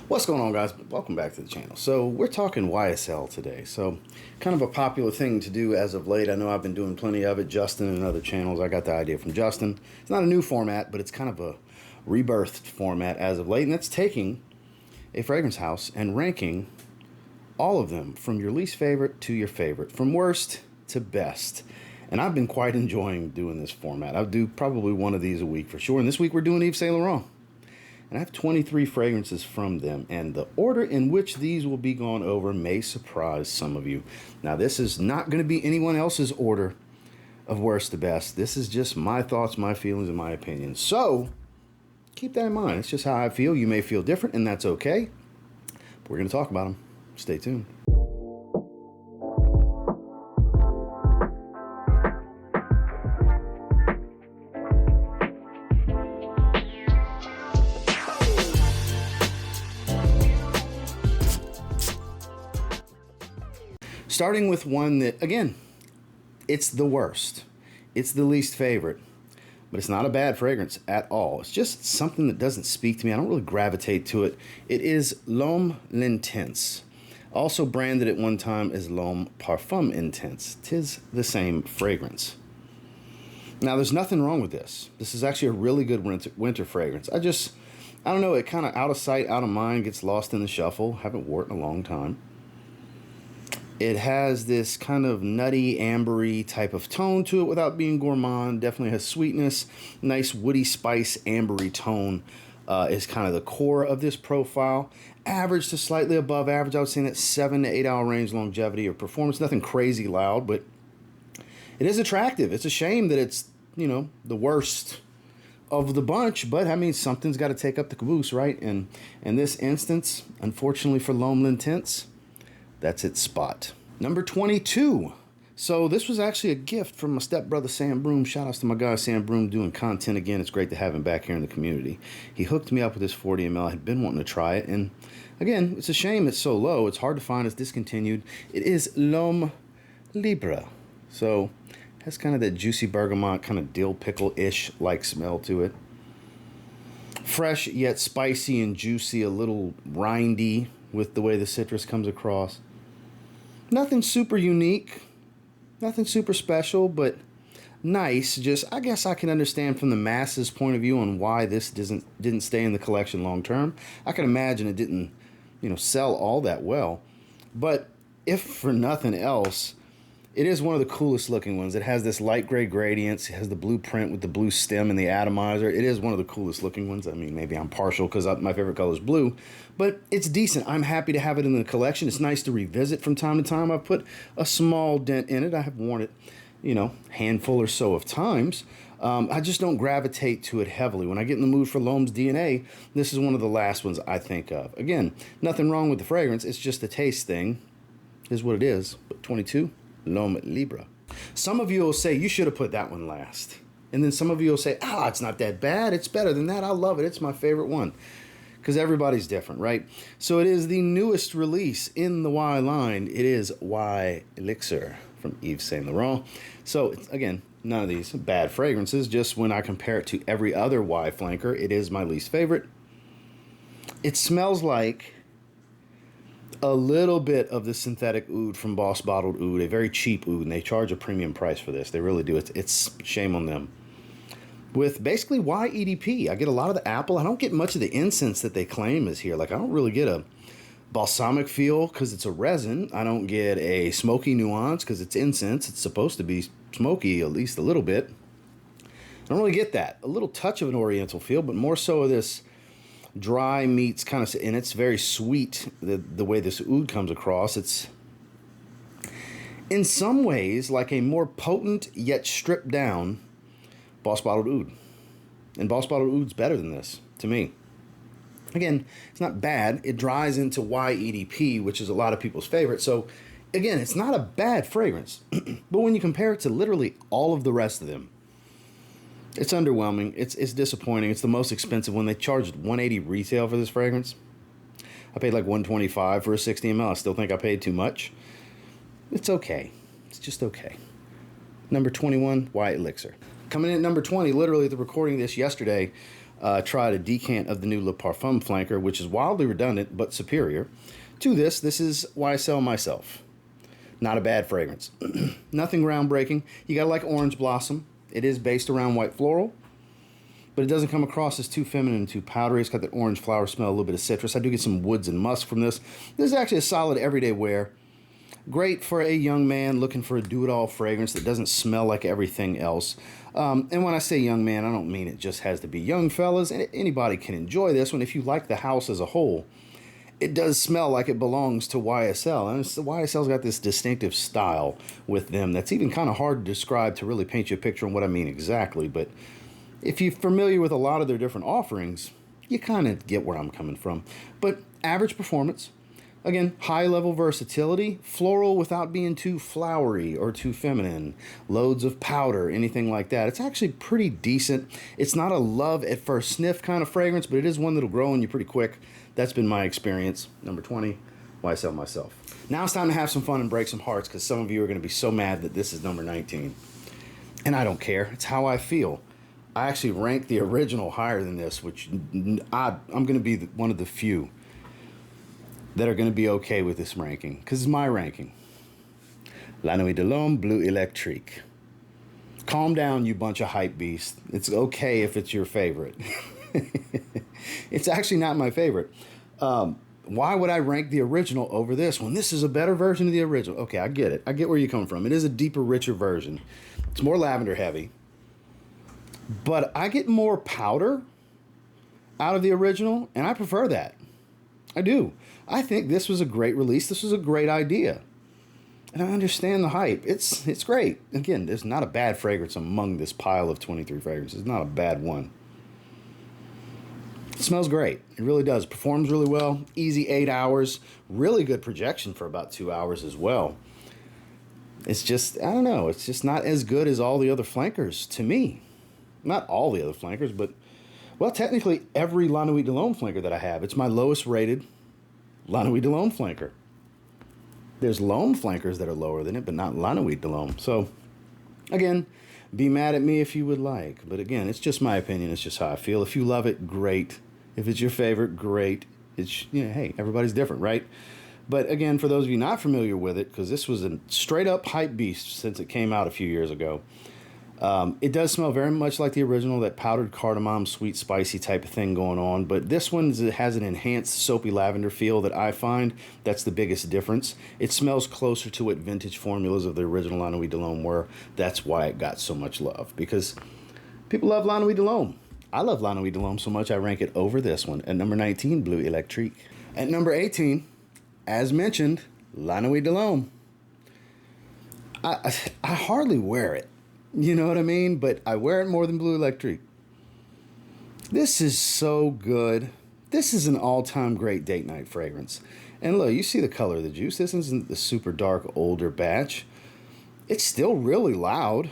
What's going on, guys? Welcome back to the channel. So we're talking YSL today. So kind of a popular thing to do as of late. I know I've been doing plenty of it. Justin and other channels. I got the idea from Justin. It's not a new format, but it's kind of a rebirthed format as of late. And that's taking a fragrance house and ranking all of them from your least favorite to your favorite, from worst to best. And I've been quite enjoying doing this format. I'll do probably one of these a week for sure. And this week we're doing Yves Saint Laurent. And I have 23 fragrances from them, and the order in which these will be gone over may surprise some of you. Now, this is not going to be anyone else's order of worst to best. This is just my thoughts, my feelings, and my opinions. So, keep that in mind. It's just how I feel. You may feel different, and that's okay. But we're going to talk about them. Stay tuned. Starting with one that, again, it's the worst. It's the least favorite. But it's not a bad fragrance at all. It's just something that doesn't speak to me. I don't really gravitate to it. It is L'homme L'intense. Also branded at one time as L'homme Parfum Intense. 'Tis the same fragrance. Now, there's nothing wrong with this. This is actually a really good winter fragrance. I don't know, it kind of out of sight, out of mind, gets lost in the shuffle. Haven't worn it in a long time. It has this kind of nutty, ambery type of tone to it without being gourmand. Definitely has sweetness. Nice woody spice, ambery tone is kind of the core of this profile. Average to slightly above average. I would say in that 7 to 8 hour range longevity or performance. Nothing crazy loud, but it is attractive. It's a shame that it's, you know, the worst of the bunch, but I mean, something's got to take up the caboose, right? And in this instance, unfortunately for L'homme L'intense, that's its spot. Number 22. So this was actually a gift from my stepbrother Sam Broom. Shout outs to my guy Sam Broom doing content again. It's great to have him back here in the community. He hooked me up with this 40 ml. I had been wanting to try it. And again, it's a shame it's so low. It's hard to find. It's discontinued. It is L'homme Libre. So it has kind of that juicy bergamot, kind of dill pickle-ish like smell to it. Fresh yet spicy and juicy, a little rindy with the way the citrus comes across. Nothing super unique, nothing super special, but nice. Just, I guess I can understand from the masses' point of view on why this didn't stay in the collection long term. I can imagine it didn't, sell all that well. But if for nothing else, it is one of the coolest looking ones. It has this light gray gradients. It has the blue print with the blue stem and the atomizer. It is one of the coolest looking ones. I mean, maybe I'm partial because my favorite color is blue, but it's decent. I'm happy to have it in the collection. It's nice to revisit from time to time. I've put a small dent in it. I have worn it, handful or so of times. I just don't gravitate to it heavily. When I get in the mood for L'homme's DNA, this is one of the last ones I think of. Again, nothing wrong with the fragrance. It's just a taste thing. Is what it is. But 22. L'homme Libre. Some of you will say, you should have put that one last. And then some of you will say, it's not that bad. It's better than that. I love it. It's my favorite one. Because everybody's different, right? So it is the newest release in the Y line. It is Y Elixir from Yves Saint Laurent. So, again, none of these bad fragrances. Just when I compare it to every other Y flanker, it is my least favorite. It smells like a little bit of the synthetic oud from Boss Bottled Oud, a very cheap oud, and they charge a premium price for this. They really do. It's shame on them. With basically Y EDP, I get a lot of the apple. I don't get much of the incense that they claim is here. Like, I don't really get a balsamic feel because it's a resin. I don't get a smoky nuance because it's incense. It's supposed to be smoky, at least a little bit. I don't really get that. A little touch of an oriental feel, but more so of this dry meats kind of, and it's very sweet, the way this oud comes across. It's in some ways like a more potent yet stripped down Boss Bottled Oud. And Boss Bottled Oud's better than this, to me. Again, it's not bad. It dries into Y EDP, which is a lot of people's favorite. So, again, it's not a bad fragrance. But when you compare it to literally all of the rest of them, it's underwhelming. It's disappointing. It's the most expensive one. They charged $180 retail for this fragrance. I paid like $125 for a 60 ml. I still think I paid too much. It's okay. It's just okay. Number 21, Y Elixir. Coming in at number 20, literally the recording this yesterday, tried a decant of the new Le Parfum flanker, which is wildly redundant but superior. To this is YSL Myself. Not a bad fragrance. Nothing groundbreaking. You gotta like Orange Blossom. It is based around white floral, but it doesn't come across as too feminine and too powdery. It's got that orange flower smell, a little bit of citrus. I do get some woods and musk from this. This is actually a solid everyday wear. Great for a young man looking for a do-it-all fragrance that doesn't smell like everything else. And when I say young man, I don't mean it just has to be young fellas. Anybody can enjoy this one if you like the house as a whole. It does smell like it belongs to YSL. And the YSL's got this distinctive style with them that's even kind of hard to describe to really paint you a picture on what I mean exactly. But if you're familiar with a lot of their different offerings, you kind of get where I'm coming from. But average performance. Again, high-level versatility, floral without being too flowery or too feminine, loads of powder, anything like that. It's actually pretty decent. It's not a love at first sniff kind of fragrance, but it is one that'll grow on you pretty quick. That's been my experience. Number 20, YSL Myself. Now it's time to have some fun and break some hearts, because some of you are going to be so mad that this is number 19. And I don't care. It's how I feel. I actually rank the original higher than this, which I'm going to be one of the few that are going to be okay with this ranking, because it's my ranking. La Nuit de l'homme Bleu Electrique. Calm down, you bunch of hype beasts. It's okay if it's your favorite. It's actually not my favorite. Why would I rank the original over this one? This is a better version of the original. Okay, I get it. I get where you come from. It is a deeper, richer version. It's more lavender heavy. But I get more powder out of the original, and I prefer that. I do. I think this was a great release. This was a great idea. And I understand the hype. It's great. Again, there's not a bad fragrance among this pile of 23 fragrances. It's not a bad one. It smells great. It really does. Performs really well. Easy 8 hours. Really good projection for about 2 hours as well. It's just, I don't know. It's just not as good as all the other flankers to me. Not all the other flankers, but, well, technically every La Nuit de l'homme flanker that I have. It's my lowest rated La Nuit de l'homme flanker. There's L'homme flankers that are lower than it, but not La Nuit de l'homme. So, again, be mad at me if you would like. But again, it's just my opinion. It's just how I feel. If you love it, great. If it's your favorite, great. It's, you know, hey, everybody's different, right? But again, for those of you not familiar with it, because this was a straight up hype beast since it came out a few years ago, it does smell very much like the original, that powdered cardamom, sweet, spicy type of thing going on. But this one has an enhanced soapy lavender feel that I find that's the biggest difference. It smells closer to what vintage formulas of the original La Nuit de l'homme were. That's why it got so much love, because people love La Nuit de l'homme. I love La Nuit de l'homme so much I rank it over this one. At number 19, Bleu Electrique. At number 18, as mentioned, La Nuit de l'homme. I hardly wear it. You know what I mean? But I wear it more than Bleu Electrique. This is so good. This is an all-time great date night fragrance. And look, you see the color of the juice. This isn't the super dark, older batch. It's still really loud.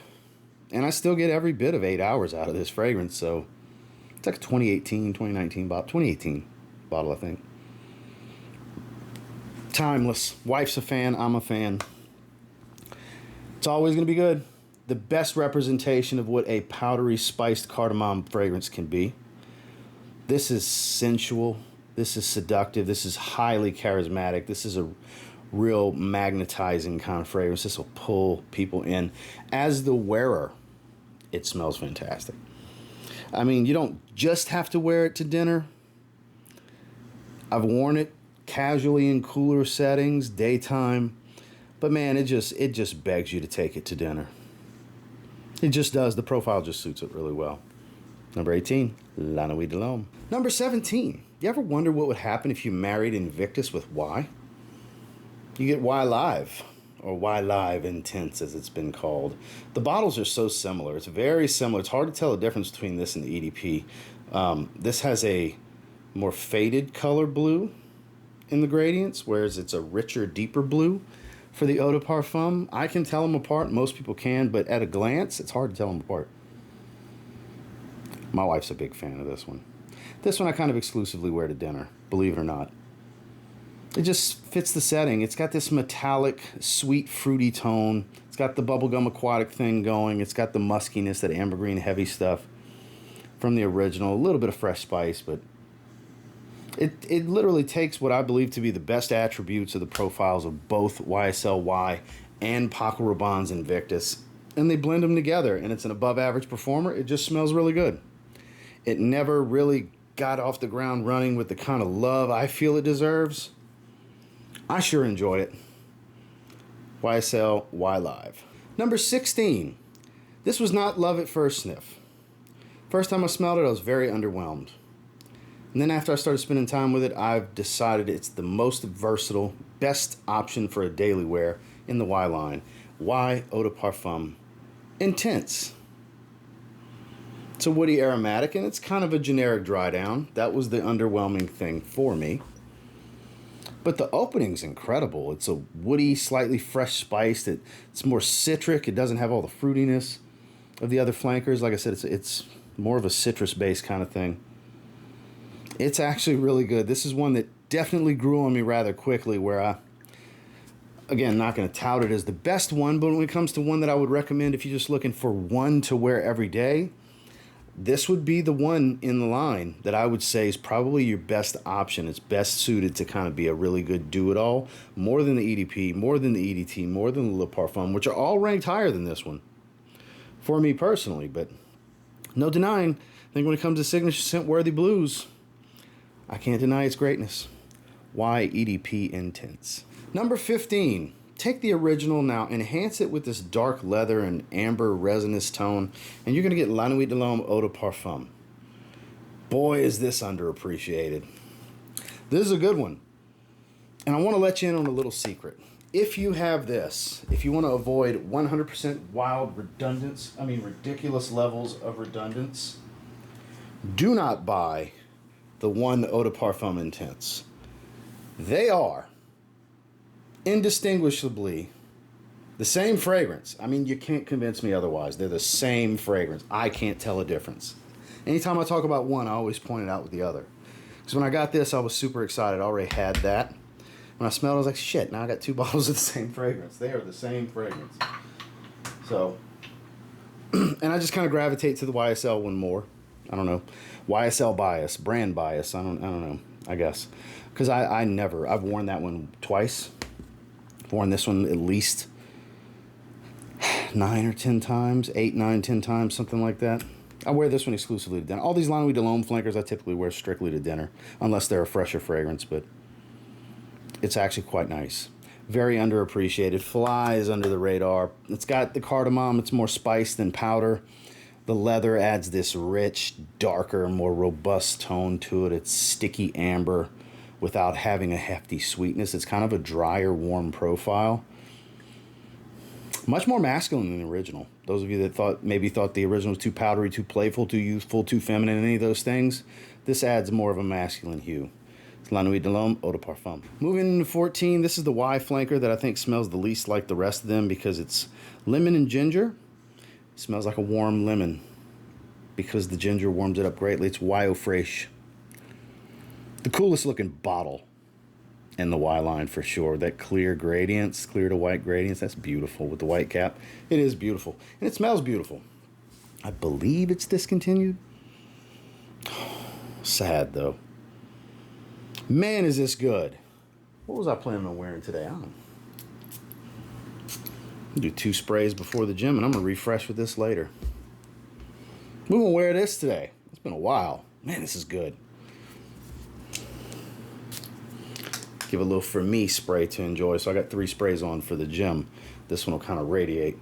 And I still get every bit of 8 hours out of this fragrance. So it's like a 2019 bottle. 2018 bottle, I think. Timeless. Wife's a fan. I'm a fan. It's always going to be good. The best representation of what a powdery, spiced cardamom fragrance can be. This is sensual. This is seductive. This is highly charismatic. This is a real magnetizing kind of fragrance. This will pull people in. As the wearer, it smells fantastic. I mean, you don't just have to wear it to dinner. I've worn it casually in cooler settings, daytime. But man, it just begs you to take it to dinner. It just does. The profile just suits it really well. Number 18, La Nuit de l'homme. Number 17. You ever wonder what would happen if you married Invictus with Y? You get Y Live, or Y Live Intense as it's been called. The bottles are so similar. It's very similar. It's hard to tell the difference between this and the EDP. This has a more faded color blue in the gradients, whereas it's a richer, deeper blue. For the Eau de Parfum, I can tell them apart. Most people can, but at a glance, it's hard to tell them apart. My wife's a big fan of this one. This one I kind of exclusively wear to dinner, believe it or not. It just fits the setting. It's got this metallic, sweet, fruity tone. It's got the bubblegum aquatic thing going. It's got the muskiness, that ambergris heavy stuff. from the original. A little bit of fresh spice, but it literally takes what I believe to be the best attributes of the profiles of both YSL Y and Paco Rabanne's Invictus, and they blend them together, and it's an above average performer. It just smells really good. It never really got off the ground running with the kind of love I feel it deserves. I sure enjoy it. YSL Y Live. Number 16. This was not love at first sniff. First time I smelled it, I was very underwhelmed. And then after I started spending time with it, I've decided it's the most versatile, best option for a daily wear in the Y line. Y Eau de Parfum Intense. It's a woody aromatic, and it's kind of a generic dry down. That was the underwhelming thing for me. But the opening's incredible. It's a woody, slightly fresh spiced. It's more citric. It doesn't have all the fruitiness of the other flankers. Like I said, it's more of a citrus-based kind of thing. It's actually really good. This is one that definitely grew on me rather quickly, where I, again, not going to tout it as the best one, but when it comes to one that I would recommend if you're just looking for one to wear every day, this would be the one in the line that I would say is probably your best option. It's best suited to kind of be a really good do-it-all, more than the EDP, more than the EDT, more than the Le Parfum, which are all ranked higher than this one for me personally. But no denying, I think when it comes to signature scent-worthy blues, I can't deny its greatness. Y EDP Intense. Number 15. Take the original now, enhance it with this dark leather and amber resinous tone, and you're going to get La Nuit de l'homme Eau de Parfum. Boy, is this underappreciated. This is a good one. And I want to let you in on a little secret. If you have this, if you want to avoid 100% ridiculous levels of redundance, do not buy the one Eau de Parfum Intense. They are indistinguishably the same fragrance. I mean, you can't convince me otherwise. They're the same fragrance. I can't tell a difference. Anytime I talk about one, I always point it out with the other. Because when I got this, I was super excited. I already had that. When I smelled it, I was like, shit, now I got 2 bottles of the same fragrance. They are the same fragrance. So, and I just kind of gravitate to the YSL one more. I don't know. YSL bias, brand bias. I don't know, I guess. Because I've worn that one twice. I've worn this one at least 9 or 10 times, 8, 9, 10 times, something like that. I wear this one exclusively to dinner. All these La Nuit de l'homme flankers I typically wear strictly to dinner, unless they're a fresher fragrance, but it's actually quite nice. Very underappreciated, flies under the radar. It's got the cardamom, it's more spiced than powder. The leather adds this rich, darker, more robust tone to it. It's sticky amber without having a hefty sweetness. It's kind of a drier, warm profile. Much more masculine than the original. Those of you that maybe thought the original was too powdery, too playful, too youthful, too feminine, any of those things, this adds more of a masculine hue. It's La Nuit de l'homme Eau de Parfum. Moving into 14, this is the Y flanker that I think smells the least like the rest of them because it's lemon and ginger. It smells like a warm lemon because the ginger warms it up greatly. It's Y Eau Fraiche. The coolest looking bottle in the Y line for sure. That clear gradients, clear to white gradients, that's beautiful with the white cap. It is beautiful. And it smells beautiful. I believe it's discontinued. Sad though. Man, is this good. What was I planning on wearing today? I don't know. I'll do 2 sprays before the gym and I'm going to refresh with this later. We're going to wear this today. It's been a while. Man, this is good. Give a little for me spray to enjoy. So I got 3 sprays on for the gym. This one will kind of radiate.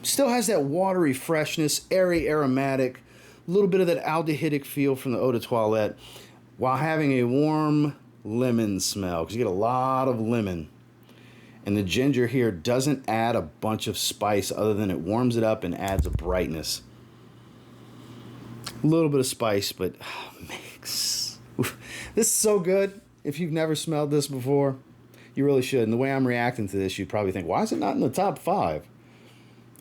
Still has that watery freshness, airy aromatic, a little bit of that aldehydic feel from the eau de toilette, while having a warm lemon smell, because you get a lot of lemon. And the ginger here doesn't add a bunch of spice other than it warms it up and adds a brightness. A little bit of spice, but mix. This is so good. If you've never smelled this before, you really should. And the way I'm reacting to this, you'd probably think, why is it not in the top 5?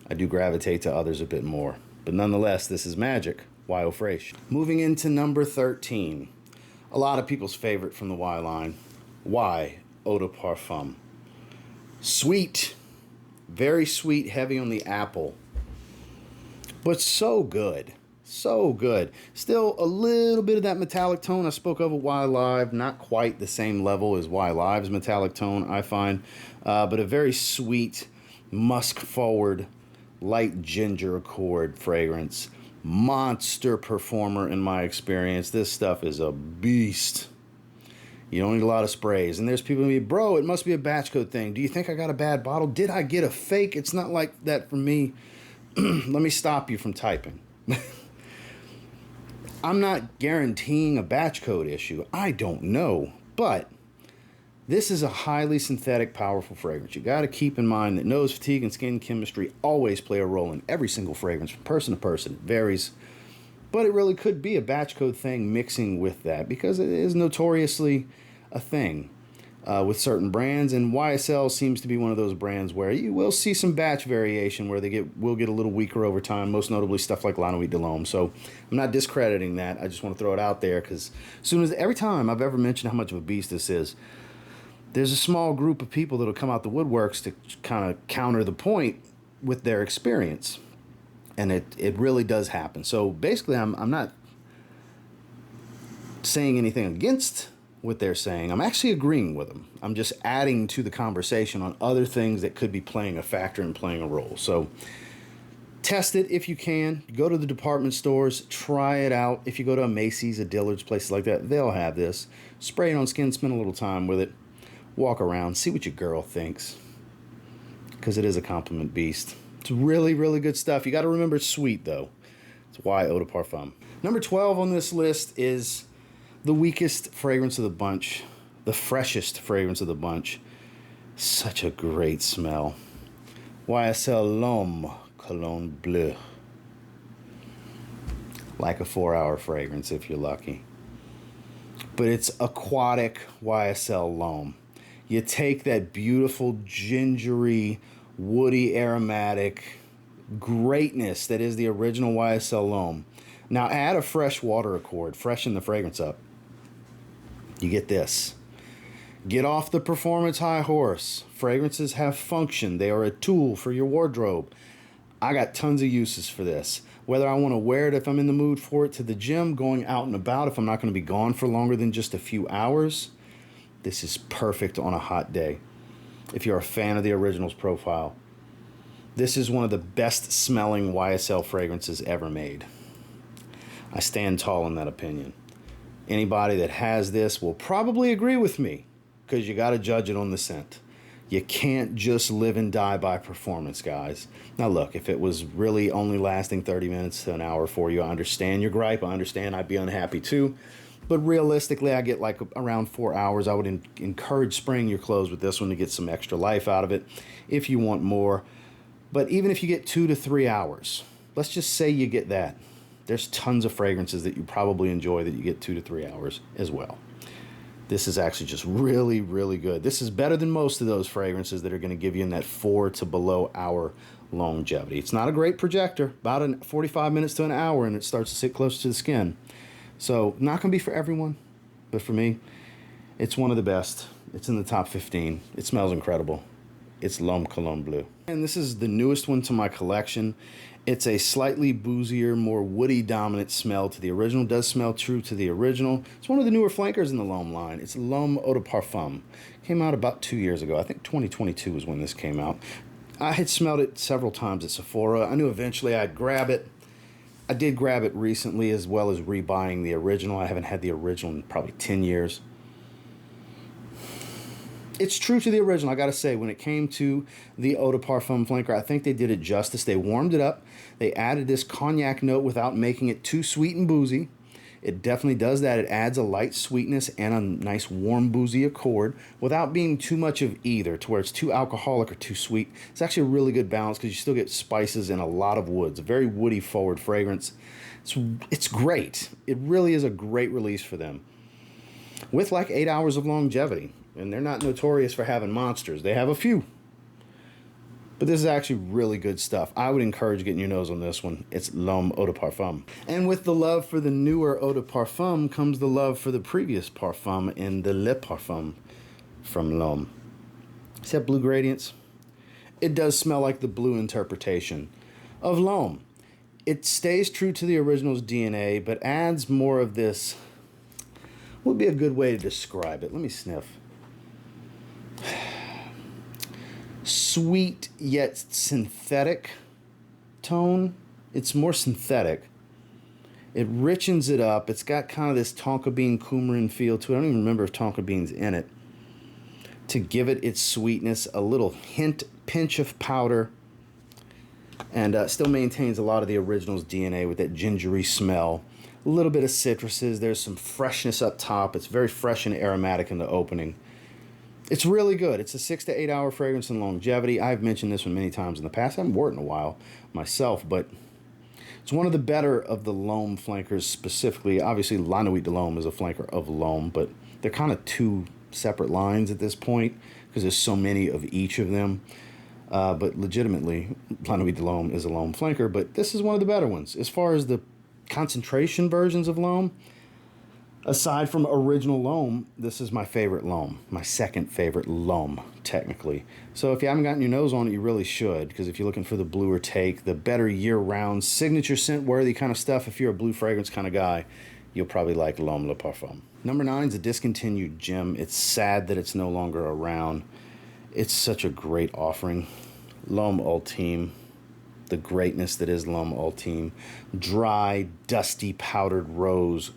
I do gravitate to others a bit more. But nonetheless, this is magic. Y Eau Fraiche. Moving into number 13. A lot of people's favorite from the Y line. Y Eau de Parfum. Sweet. Very sweet, heavy on the apple. But so good. So good. Still a little bit of that metallic tone I spoke of at Y Live. Not quite the same level as Y Live's metallic tone, I find. But a very sweet, musk-forward, light ginger accord fragrance. Monster performer in my experience. This stuff is a beast. You don't need a lot of sprays. And there's people who be, bro, it must be a batch code thing. Do you think I got a bad bottle? Did I get a fake? It's not like that for me. Let me stop you from typing. I'm not guaranteeing a batch code issue. I don't know. But this is a highly synthetic, powerful fragrance. You got to keep in mind that nose fatigue and skin chemistry always play a role in every single fragrance from person to person. It varies. But it really could be a batch code thing mixing with that because it is notoriously a thing with certain brands. And YSL seems to be one of those brands where you will see some batch variation where they will get a little weaker over time, most notably stuff like Nuit de l'homme. So I'm not discrediting that. I just want to throw it out there because every time I've ever mentioned how much of a beast this is, there's a small group of people that'll come out the woodworks to kind of counter the point with their experience. And it really does happen. So basically, I'm not saying anything against what they're saying. I'm actually agreeing with them. I'm just adding to the conversation on other things that could be playing a factor and playing a role. So test it if you can. Go to the department stores. Try it out. If you go to a Macy's, a Dillard's, places like that, they'll have this. Spray it on skin. Spend a little time with it. Walk around. See what your girl thinks. Because it is a compliment beast. It's really, really good stuff. You got to remember it's sweet, though. It's Y Eau de Parfum. Number 12 on this list is the weakest fragrance of the bunch. The freshest fragrance of the bunch. Such a great smell. YSL L'homme Cologne Bleu. Like a 4-hour fragrance if you're lucky. But it's aquatic YSL L'homme. You take that beautiful, gingery, woody, aromatic greatness that is the original YSL L'homme. Now add a fresh water accord, freshen the fragrance up. You get this. Get off the performance high horse. Fragrances have function. They are a tool for your wardrobe. I got tons of uses for this. Whether I want to wear it if I'm in the mood for it to the gym, going out and about if I'm not going to be gone for longer than just a few hours, this is perfect on a hot day. If you're a fan of the original's profile, this is one of the best smelling YSL fragrances ever made. I stand tall in that opinion. Anybody that has this will probably agree with me because you got to judge it on the scent. You can't just live and die by performance, guys. Now look, if it was really only lasting 30 minutes to an hour for you, I understand your gripe. I understand I'd be unhappy too. But realistically, I get like around 4 hours. I would encourage spraying your clothes with this one to get some extra life out of it if you want more. But even if you get 2 to 3 hours, let's just say you get that. There's tons of fragrances that you probably enjoy that you get 2 to 3 hours as well. This is actually just really, really good. This is better than most of those fragrances that are going to give you in that 4 to below hour longevity. It's not a great projector, about 45 minutes to an hour, and it starts to sit close to the skin. So not going to be for everyone, but for me, it's one of the best. It's in the top 15. It smells incredible. It's L'homme Cologne Bleu. And this is the newest one to my collection. It's a slightly boozier, more woody dominant smell to the original. It does smell true to the original. It's one of the newer flankers in the L'homme line. It's L'homme Eau de Parfum. Came out about 2 years ago. I think 2022 is when this came out. I had smelled it several times at Sephora. I knew eventually I'd grab it. I did grab it recently as well as rebuying the original. I haven't had the original in probably 10 years. It's true to the original, I gotta say. When it came to the Eau de Parfum flanker, I think they did it justice. They warmed it up. They added this cognac note without making it too sweet and boozy. It definitely does that. It adds a light sweetness and a nice warm boozy accord without being too much of either to where it's too alcoholic or too sweet. It's actually a really good balance because you still get spices and a lot of woods. A very woody forward fragrance. It's great. It really is a great release for them. With like 8 hours of longevity. And they're not notorious for having monsters. They have a few. But this is actually really good stuff. I would encourage getting your nose on this one. It's L'homme Eau de Parfum. And with the love for the newer Eau de Parfum comes the love for the previous parfum in the Le Parfum from L'homme. See that blue gradients? It does smell like the blue interpretation of L'homme. It stays true to the original's DNA, but adds more of this. What would be a good way to describe it? Let me sniff. Sweet yet synthetic tone. It's more synthetic. It richens it up. It's got kind of this tonka bean coumarin feel to it. I don't even remember if tonka bean's in it. To give it its sweetness, a little pinch of powder, and still maintains a lot of the original's DNA with that gingery smell. A little bit of citruses. There's some freshness up top. It's very fresh and aromatic in the opening. It's really good. It's a 6 to 8 hour fragrance and longevity. I've mentioned this one many times in the past. I haven't worn it in a while myself, but it's one of the better of the L'homme flankers specifically. Obviously, Nuit de L'homme is a flanker of L'homme, but they're kind of two separate lines at this point because there's so many of each of them. But legitimately, Nuit de L'homme is a L'homme flanker, but this is one of the better ones. As far as the concentration versions of L'homme, aside from original L'homme, this is my favorite L'homme, my second favorite L'homme, technically. So if you haven't gotten your nose on it, you really should, because if you're looking for the bluer take, the better year-round, signature scent-worthy kind of stuff, if you're a blue fragrance kind of guy, you'll probably like L'homme Le Parfum. Number 9 is a discontinued gem. It's sad that it's no longer around. It's such a great offering. L'homme Ultime, the greatness that is L'homme Ultime. Dry, dusty, powdered rose.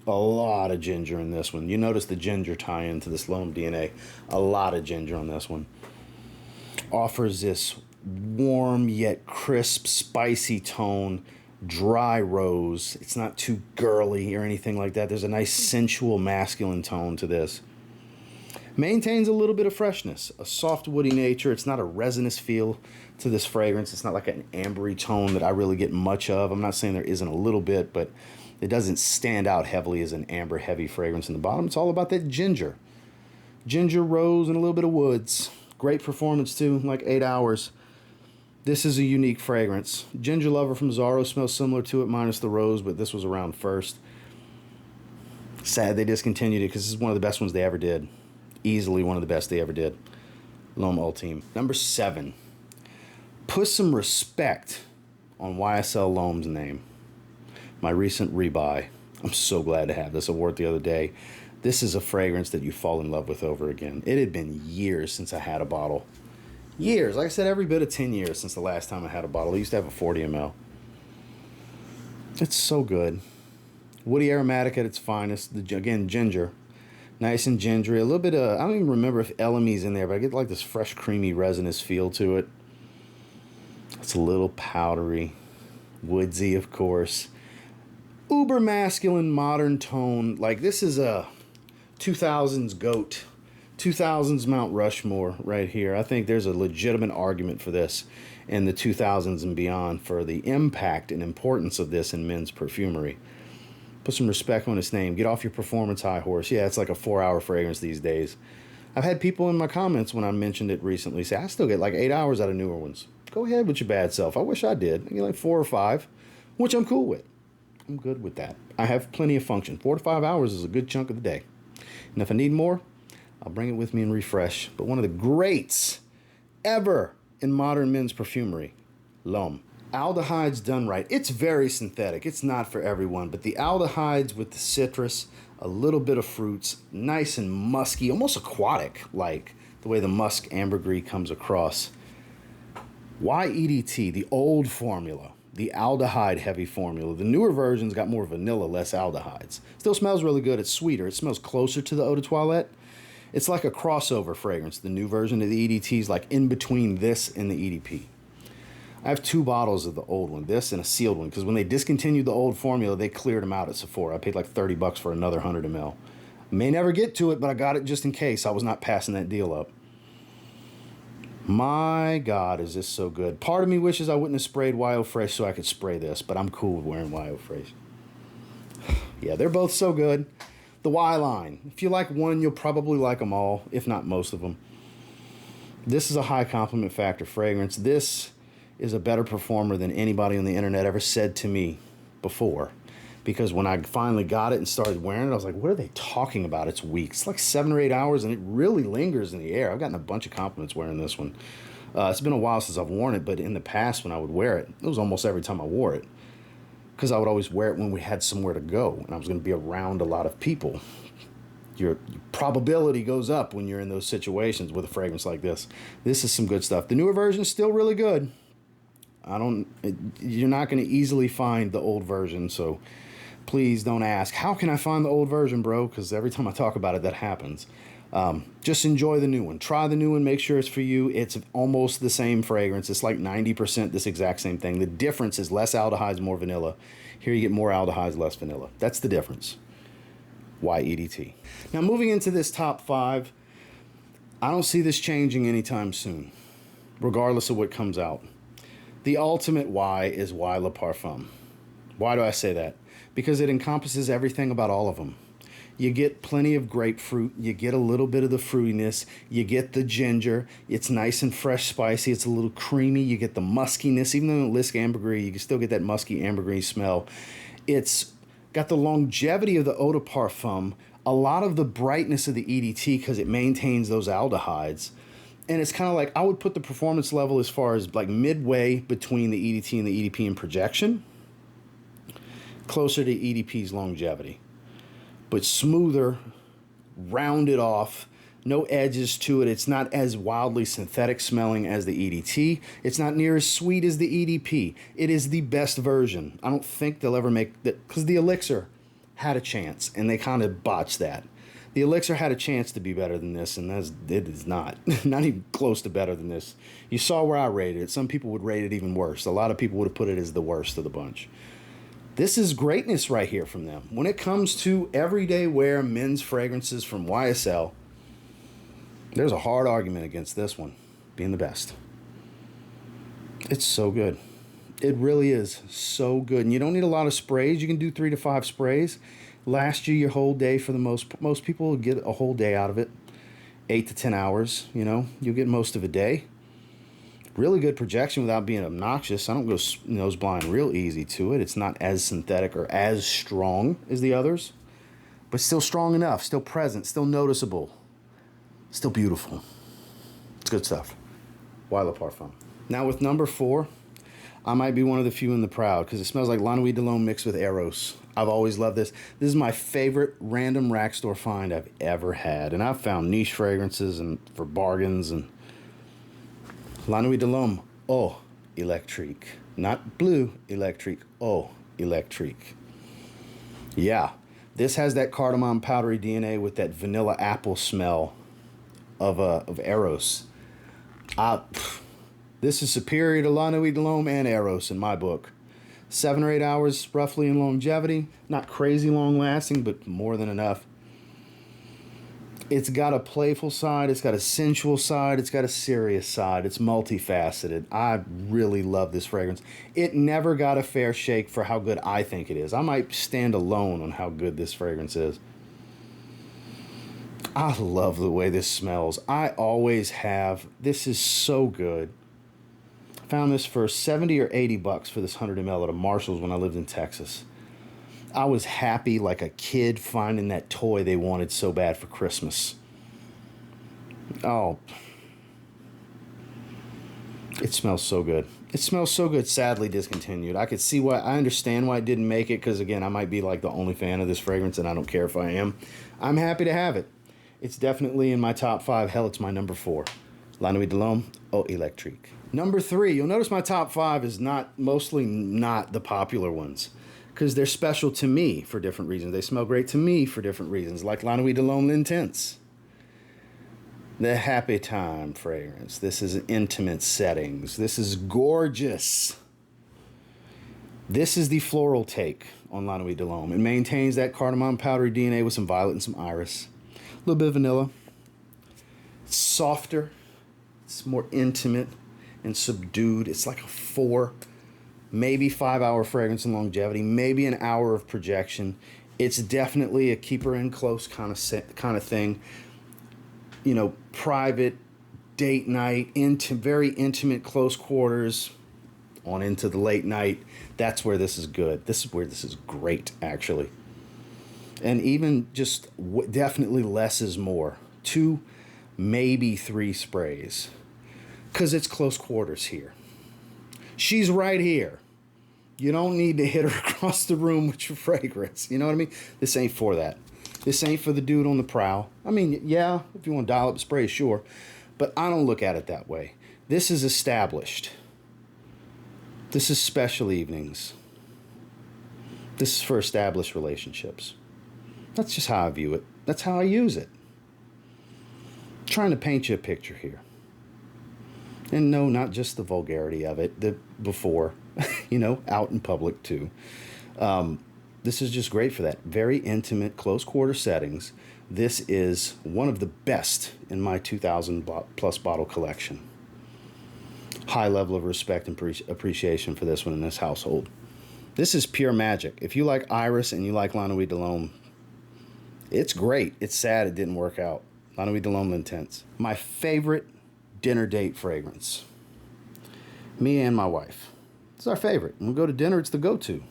A lot of ginger in this one. You notice the ginger tie-in to this L'homme DNA. A lot of ginger on this one. Offers this warm yet crisp, spicy tone. Dry rose. It's not too girly or anything like that. There's a nice sensual masculine tone to this. Maintains a little bit of freshness, a soft woody nature. It's not a resinous feel to this fragrance. It's not like an ambery tone that I really get much of. I'm not saying there isn't a little bit, but it doesn't stand out heavily as an amber heavy fragrance in the bottom. It's all about that ginger. Ginger, rose, and a little bit of woods. Great performance too, like 8 hours. This is a unique fragrance. Ginger Lover from Zorro smells similar to it, minus the rose, but this was around first. Sad they discontinued it because this is one of the best ones they ever did. Easily one of the best they ever did. L'homme Ultime. Number 7. Put some respect on YSL L'homme's name. My recent rebuy. I'm so glad to have this. I wore it the other day. This is a fragrance that you fall in love with over again. It had been years since I had a bottle. Years. Like I said, every bit of 10 years since the last time I had a bottle. I used to have a 40 ml. It's so good. Woody aromatic at its finest. Again, ginger. Nice and gingery. A little bit of, I don't even remember if LME's in there, but I get like this fresh, creamy, resinous feel to it. It's a little powdery. Woodsy, of course. Uber masculine, modern tone. Like this is a 2000s GOAT. 2000s Mount Rushmore right here. I think there's a legitimate argument for this in the 2000s and beyond for the impact and importance of this in men's perfumery. Put some respect on its name. Get off your performance high horse. Yeah, it's like a 4-hour fragrance these days. I've had people in my comments when I mentioned it recently say, I still get like 8 hours out of newer ones. Go ahead with your bad self. I wish I did. I get like 4 or 5, which I'm cool with. I'm good with that. I have plenty of function. 4 to 5 hours is a good chunk of the day. And if I need more, I'll bring it with me and refresh. But one of the greats ever in modern men's perfumery, L'homme. Aldehydes done right. It's very synthetic. It's not for everyone, but the aldehydes with the citrus, a little bit of fruits, nice and musky, almost aquatic, like the way the musk ambergris comes across. YEDT, the old formula, the aldehyde heavy formula. The newer versions got more vanilla, less aldehydes. Still smells really good. It's sweeter. It smells closer to the eau de toilette. It's like a crossover fragrance. The new version of the EDT is like in between this and the EDP. I have 2 bottles of the old one, this and a sealed one, because when they discontinued the old formula, they cleared them out at Sephora. I paid like $30 for another 100 ml. May never get to it, but I got it just in case. I was not passing that deal up. My God, is this so good. Part of me wishes I wouldn't have sprayed Y Eau Fraiche so I could spray this, but I'm cool with wearing Y Eau Fraiche. Yeah, they're both so good. The Y line. If you like one, you'll probably like them all, if not most of them. This is a high compliment factor fragrance. This is a better performer than anybody on the internet ever said to me before. Because when I finally got it and started wearing it, I was like, what are they talking about? It's weak. It's like 7 or 8 hours, and it really lingers in the air. I've gotten a bunch of compliments wearing this one. It's been a while since I've worn it, but in the past when I would wear it, it was almost every time I wore it. because I would always wear it when we had somewhere to go and I was going to be around a lot of people. Your probability goes up when you're in those situations with a fragrance like this. This is some good stuff. The newer version is still really good. You're not going to easily find the old version, so please don't ask, how can I find the old version, bro? Because every time I talk about it, that happens. Just enjoy the new one. Try the new one. Make sure it's for you. It's almost the same fragrance. It's like 90% this exact same thing. The difference is less aldehydes, more vanilla. Here you get more aldehydes, less vanilla. That's the difference. YEDT. Now moving into this top 5, I don't see this changing anytime soon, regardless of what comes out. The ultimate Y is Y Le Parfum. Why do I say that? Because it encompasses everything about all of them. You get plenty of grapefruit, you get a little bit of the fruitiness, you get the ginger, it's nice and fresh, spicy, it's a little creamy, you get the muskiness, even though it lists ambergris, you can still get that musky ambergris smell. It's got the longevity of the eau de parfum, a lot of the brightness of the EDT because it maintains those aldehydes. And it's kind of like, I would put the performance level as far as like midway between the EDT and the EDP in projection, closer to EDP's longevity. But smoother, rounded off, no edges to it. It's not as wildly synthetic smelling as the EDT. It's not near as sweet as the EDP. It is the best version. I don't think they'll ever make that, because the Elixir had a chance, and they kind of botched that. The Elixir had a chance to be better than this, and it is not. Not even close to better than this. You saw where I rated it. Some people would rate it even worse. A lot of people would have put it as the worst of the bunch. This is greatness right here from them. When it comes to everyday wear men's fragrances from YSL, there's a hard argument against this one being the best. It's so good. It really is so good. And you don't need a lot of sprays. You can do 3 to 5 sprays. Last you your whole day for the most people will get a whole day out of it. 8 to 10 hours, you'll get most of a day. Really good projection without being obnoxious. I don't go nose blind real easy to it. It's not as synthetic or as strong as the others, but still strong enough, still present, still noticeable, still beautiful. It's good stuff. Y Le Parfum. Now with number 4, I might be one of the few in the crowd because it smells like La Nuit de l'Homme mixed with Eros. I've always loved this. This is my favorite random rack store find I've ever had. And I've found niche fragrances and for bargains. And La Nuit de l'Homme Electrique. Not Bleu Electrique, Electrique. Yeah, this has that cardamom powdery DNA with that vanilla apple smell of Eros. This is superior to La Nuit de l'Homme and Eros in my book. 7 or 8 hours roughly in longevity. Not crazy long lasting, but more than enough. It's got a playful side, it's got a sensual side, it's got a serious side. It's multifaceted. I really love this fragrance. It never got a fair shake for how good I think it is. I might stand alone on how good this fragrance is. I love the way this smells. I always have. This is so good. Found this for 70 or 80 bucks for this 100 ml at a Marshall's when I lived in Texas. I was happy like a kid finding that toy they wanted so bad for Christmas. Oh, it smells so good. It smells so good, sadly discontinued. I understand why it didn't make it, because again, I might be like the only fan of this fragrance and I don't care if I am. I'm happy to have it. It's definitely in my top 5. Hell, it's my number 4. La Nuit de l'Homme Electrique. Number 3, you'll notice my top 5 is mostly not the popular ones, because they're special to me for different reasons. They smell great to me for different reasons, like La Nuit de l'Homme L'intense. The happy time fragrance. This is intimate settings. This is gorgeous. This is the floral take on La Nuit de l'Homme. It maintains that cardamom powdery DNA with some violet and some iris. A little bit of vanilla. It's softer. It's more intimate and subdued. It's like a 4, maybe 5 hour fragrance in longevity, maybe an hour of projection. It's definitely a keeper in close kind of thing. Private, date night, very intimate, close quarters, on into the late night. That's where this is good. This is where this is great, actually. And even just definitely less is more. 2, maybe 3 sprays. Because it's close quarters here. She's right here. You don't need to hit her across the room with your fragrance. You know what I mean? This ain't for that. This ain't for the dude on the prowl. I mean, yeah, if you want to dial up spray, sure. But I don't look at it that way. This is established. This is special evenings. This is for established relationships. That's just how I view it. That's how I use it. I'm trying to paint you a picture here. And no, not just the vulgarity of it, the before, you know, out in public too. This is just great for that. Very intimate, close quarter settings. This is one of the best in my 2,000 plus bottle collection. High level of respect and appreciation for this one in this household. This is pure magic. If you like Iris and you like Nuit de l'homme, it's great. It's sad it didn't work out. Nuit de l'homme L'intense. My favorite dinner date fragrance. Me and my wife. It's our favorite. When we go to dinner, it's the go-to.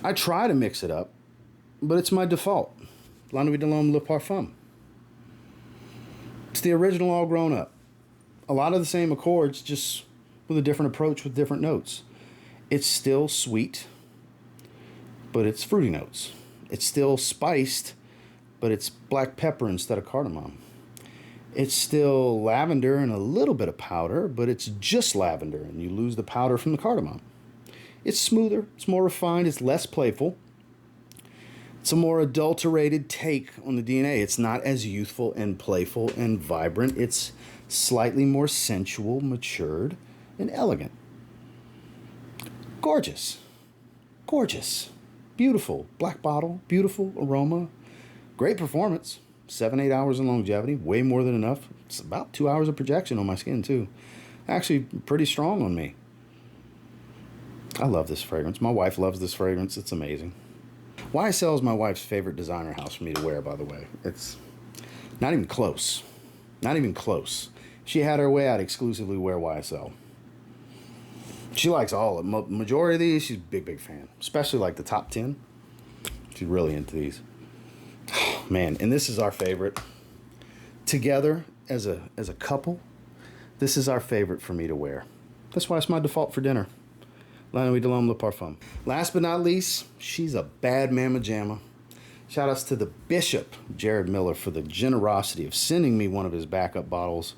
I try to mix it up, but it's my default. Nuit de l'homme Le Parfum. It's the original all grown up. A lot of the same accords, just with a different approach with different notes. It's still sweet, but it's fruity notes. It's still spiced, but it's black pepper instead of cardamom. It's still lavender and a little bit of powder, but it's just lavender, and you lose the powder from the cardamom. It's smoother, it's more refined, it's less playful. It's a more adulterated take on the DNA. It's not as youthful and playful and vibrant. It's slightly more sensual, matured, and elegant. Gorgeous. Gorgeous. Beautiful. Black bottle. Beautiful aroma. Great performance. 7-8 hours in longevity. Way more than enough. It's about 2 hours of projection on my skin, too. Actually, pretty strong on me. I love this fragrance. My wife loves this fragrance. It's amazing. YSL is my wife's favorite designer house for me to wear, by the way. It's not even close. Not even close. She had her way, I'd exclusively wear YSL. She likes all of them. Majority of these, she's a big fan. Especially like the top 10. She's really into these. Oh, man, and this is our favorite. Together, as a couple, this is our favorite for me to wear. That's why it's my default for dinner. Nuit de l'homme Le Parfum. Last but not least, she's a bad mamma jamma. Shout outs to the Bishop, Jared Miller, for the generosity of sending me one of his backup bottles.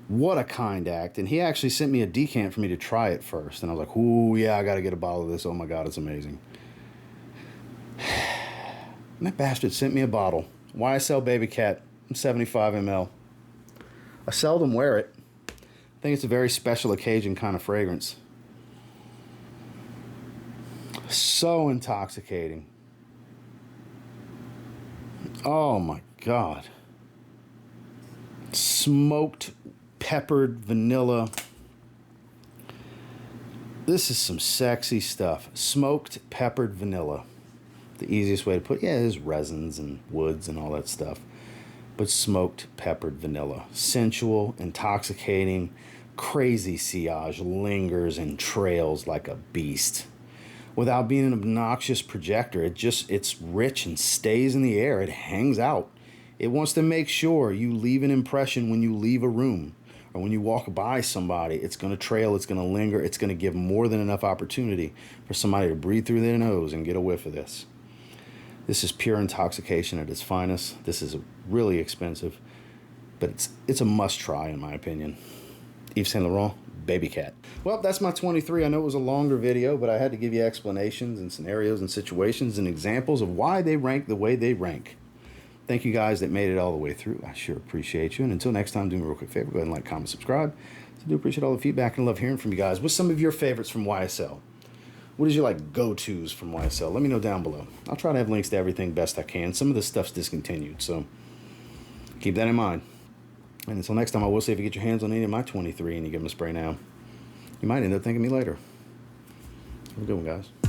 What a kind act. And he actually sent me a decant for me to try it first. And I was like, ooh, yeah, I got to get a bottle of this. Oh my God, it's amazing. And that bastard sent me a bottle. YSL Babycat, 75 ml. I seldom wear it. I think it's a very special occasion kind of fragrance. So intoxicating. Oh my God. Smoked, peppered vanilla. This is some sexy stuff. Smoked, peppered vanilla. The easiest way to put it, yeah, is resins and woods and all that stuff. But smoked, peppered vanilla. Sensual, intoxicating, crazy sillage lingers and trails like a beast. Without being an obnoxious projector, it's rich and stays in the air. It hangs out. It wants to make sure you leave an impression when you leave a room or when you walk by somebody. It's going to trail, it's going to linger, it's going to give more than enough opportunity for somebody to breathe through their nose and get a whiff of this. This is pure intoxication at its finest. This is really expensive, but it's a must-try in my opinion. Yves Saint Laurent, Babycat. Well, that's my 23. I know it was a longer video, but I had to give you explanations and scenarios and situations and examples of why they rank the way they rank. Thank you guys that made it all the way through. I sure appreciate you. And until next time, do me a real quick favor. Go ahead and like, comment, subscribe. I do appreciate all the feedback and love hearing from you guys. What's some of your favorites from YSL? What is your go-tos from YSL? Let me know down below. I'll try to have links to everything best I can. Some of this stuff's discontinued, so keep that in mind. And until next time, I will say if you get your hands on any of my 23 and you give them a spray now, you might end up thanking me later. Have a good one, guys.